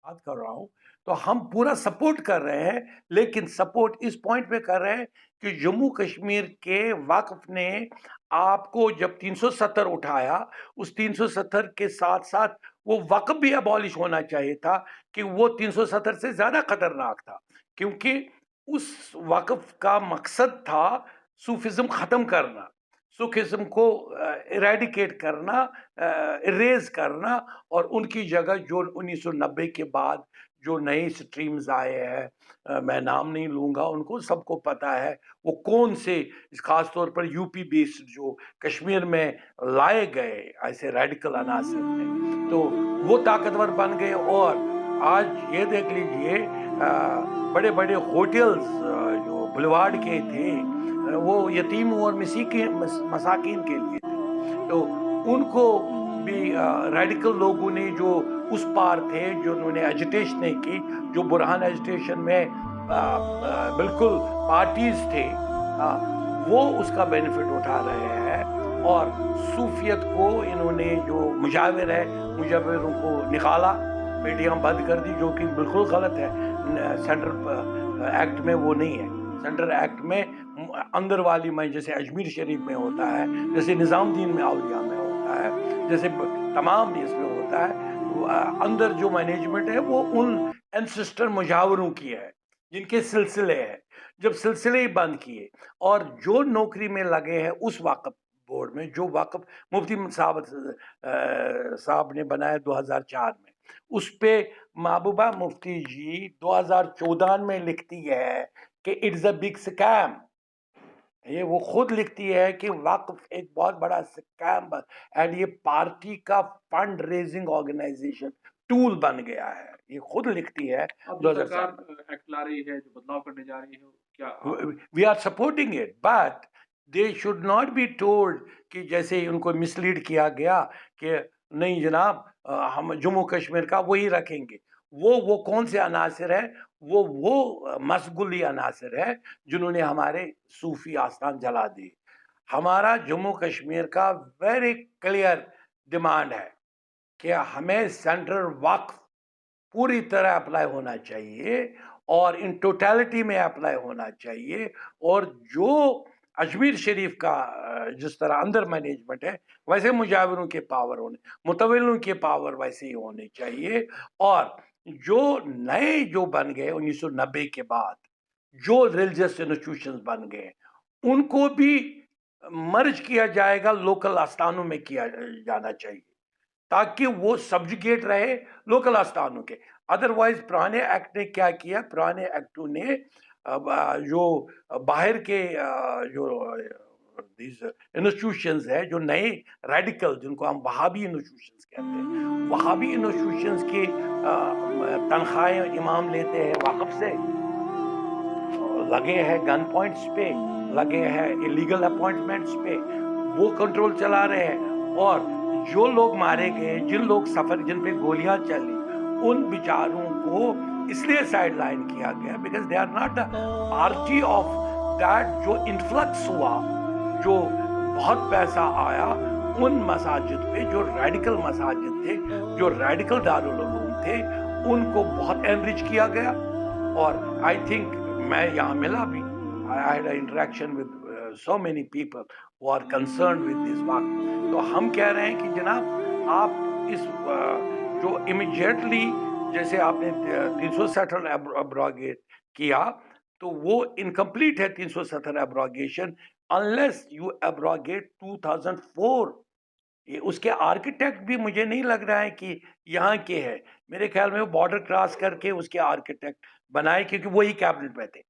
बात कर रहा हूँ, तो हम पूरा सपोर्ट कर रहे हैं, लेकिन सपोर्ट इस पॉइंट पे कर रहे हैं कि जम्मू कश्मीर के वक्फ ने आपको जब 370 उठाया, उस 370 के साथ साथ वो वक्फ भी अबॉलिश होना चाहिए था, कि वो 370 से ज्यादा खतरनाक था, क्योंकि उस वक्फ का मकसद था सूफिज्म खत्म करना, सूफिज्म को इरेडिकेट करना, इरेज करना, और उनकी जगह जो 1990 के बाद जो नए स्ट्रीम्स आए हैं, मैं नाम नहीं लूंगा, उनको सबको पता है वो कौन से, खास तौर पर यूपी बेस्ड जो कश्मीर में लाए गए ऐसे रेडिकल अनासर थे, तो वो ताकतवर बन गए। और आज ये देख लीजिए, बड़े बड़े होटल्स जो बुलवाड़ के थे, वो यतीम और मसाकीन के लिए थे, तो उनको भी रेडिकल लोगों ने जो उस पार थे, जो उन्होंने एजिटेशन की, जो बुरहान एजिटेशन में बिल्कुल पार्टीज थे, वो उसका बेनिफिट उठा रहे हैं, और सूफियत को इन्होंने जो मुजाविरों को निकाला, पेटियां बंद कर दी, जो कि बिल्कुल गलत है। सेंट्रल एक्ट में वो नहीं है। सेंट्रल एक्ट में अंदर वाली में जैसे अजमेर शरीफ में होता है, जैसे निज़ामुद्दीन में औलिया में होता है, जैसे तमाम इसमें होता है, अंदर जो मैनेजमेंट है वो उन एंसेस्टर मुजावरों की है जिनके सिलसिले हैं। जब सिलसिले ही बंद किए और जो नौकरी में लगे हैं उस वक्फ बोर्ड में, जो वक्फ मुफ्ती साहब ने बनाया 2004 में, उस पे महबूबा मुफ्ती जी 2014 में लिखती है कि इट्स अ बिग स्कैम। ये वो खुद लिखती है कि वक्फ एक बहुत बड़ा स्कैम एंड ये पार्टी का फंड रेजिंग ऑर्गेनाइजेशन टूल बन गया है, ये खुद लिखती है। अब जो सरकार एक्ट ला रही है, जो बदलाव करने जा रही है, क्या आप we are supporting it, but they should not be told कि जैसे उनको मिसलीड किया गया कि नहीं जनाब, हम जम्मू कश्मीर का वही रखेंगे। वो कौन से अनासर है? वो मसगुली अनासर है जिन्होंने हमारे सूफी आस्थान जला दिए। हमारा जम्मू कश्मीर का वेरी क्लियर डिमांड है कि हमें सेंट्रल वक्फ पूरी तरह अप्लाई होना चाहिए और इन टोटलिटी में अप्लाई होना चाहिए, और जो अजमेर शरीफ का जिस तरह अंदर मैनेजमेंट है, वैसे मुजाविरों के पावर होने, मुतवल्लियों के पावर वैसे ही होने चाहिए। और जो नए जो बन गए 1990 के बाद, जो रिलीजियस इंस्टीट्यूशंस बन गए, उनको भी मर्ज किया जाएगा, लोकल आस्थानों में किया जाना चाहिए, ताकि वो सब्जुगेट रहे लोकल आस्थानों के। अदरवाइज पुराने एक्ट ने क्या किया, पुराने एक्टों ने जो बाहर के जो इंस्टीट्यूशंस है, जो नए रेडिकल जिनको हम वहाबी इंस्टीट्यूशंस कहते हैं, वहाबी इंस्टीट्यूशंस की तनख्वाहें इमाम लेते हैं वक्फ से, लगे हैं गन पॉइंट्स पे, लगे हैं इलीगल अपॉइंटमेंट्स पे, वो कंट्रोल चला रहे हैं। और जो लोग मारे गए, जिन पे गोलियां चली, उन बेचारों को इसलिए साइडलाइन किया गया because they are not the party of that जो इन्फ्लक्स हुआ, जो बहुत पैसा आया उन मसाजिद पे, जो रेडिकल मसाजिद थे, जो रेडिकल दारुल उलूम थे, उनको बहुत एनरिच किया गया। और आई थिंक मैं यहाँ मिला भी, I had interaction with so many people who are concerned with this work। तो हम कह रहे हैं कि जनाब आप इस जो इमीडिएटली, जैसे आपने 370 एब्रोगेट किया, तो वो इनकम्प्लीट है 370 एब्रोगेशन, अनलेस यू एब्रोगेट 2004। ये उसके आर्किटेक्ट भी मुझे नहीं लग रहा है कि यहाँ के हैं, मेरे ख्याल में वो बॉर्डर क्रॉस करके उसके आर्किटेक्ट बनाए, क्योंकि वही कैबिनेट में थे।